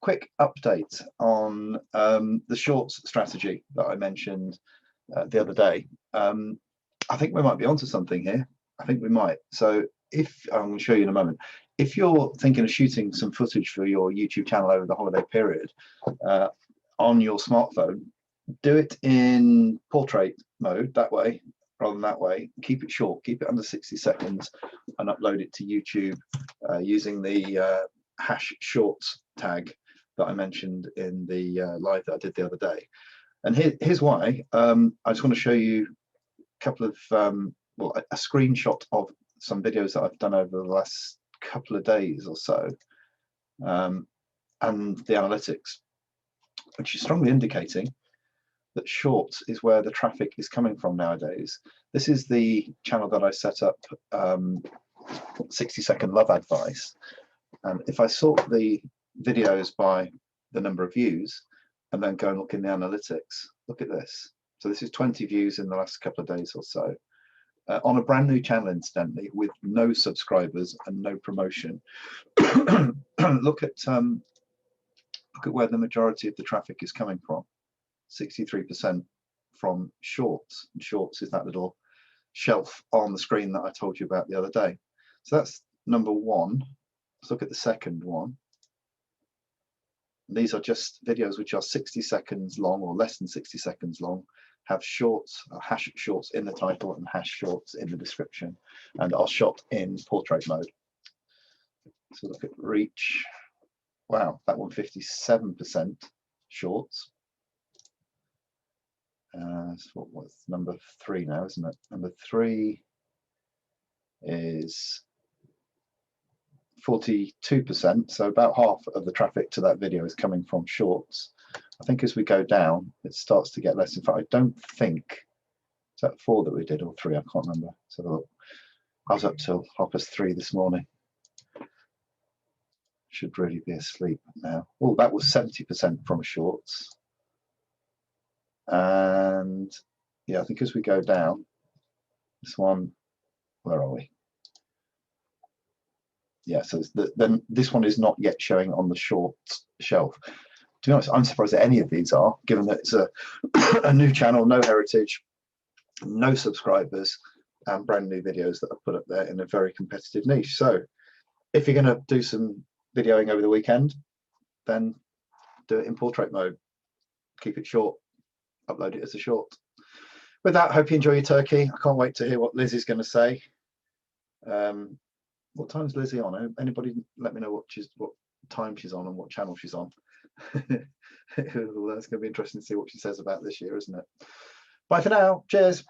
quick update on the shorts strategy that I mentioned the other day. I think we might be onto something here. I think we might. So if I'm going to show you in a moment, if you're thinking of shooting some footage for your YouTube channel over the holiday period on your smartphone, do it in portrait mode that way rather than that way. Keep it short, keep it under 60 seconds and upload it to YouTube using the #shorts tag that I mentioned in the live that I did the other day. And here's why. I just want to show you a couple of well, a screenshot of some videos that I've done over the last couple of days or so, and the analytics, which is strongly indicating that shorts is where the traffic is coming from nowadays. This is the channel that I set up, 60-second love advice. And if I sort the videos by the number of views and then go and look in the analytics, look at this. So this is 20 views in the last couple of days or so. On a brand new channel, incidentally, with no subscribers and no promotion. Look at where the majority of the traffic is coming from. 63% from shorts. And shorts is that little shelf on the screen that I told you about the other day. So that's number one. Let's look at the second one. These are just videos which are 60 seconds long or less than 60 seconds long, have shorts, #shorts in the title and #shorts in the description, and are shot in portrait mode. So look at reach. Wow, that one 57% shorts. So what's number 3 now, isn't it? Number 3 is 42%, so about half of the traffic to that video is coming from shorts. I think as we go down, it starts to get less. In fact, I don't think, is that 4 that we did or 3? I can't remember. So I was up till 3:30 this morning. Should really be asleep now. Oh, that was 70% from shorts. And yeah, I think as we go down, this one, where are we? Yeah, so then this one is not yet showing on the shorts shelf. To be honest, I'm surprised that any of these are, given that it's a new channel, no heritage, no subscribers, and brand new videos that I've put up there in a very competitive niche. So if you're going to do some videoing over the weekend, then do it in portrait mode. Keep it short, upload it as a short. With that, hope you enjoy your turkey. I can't wait to hear what Liz is going to say. What time's Lizzie on? Anybody let me know what time she's on and what channel she's on. That's going to be interesting to see what she says about this year, isn't it? Bye for now. Cheers.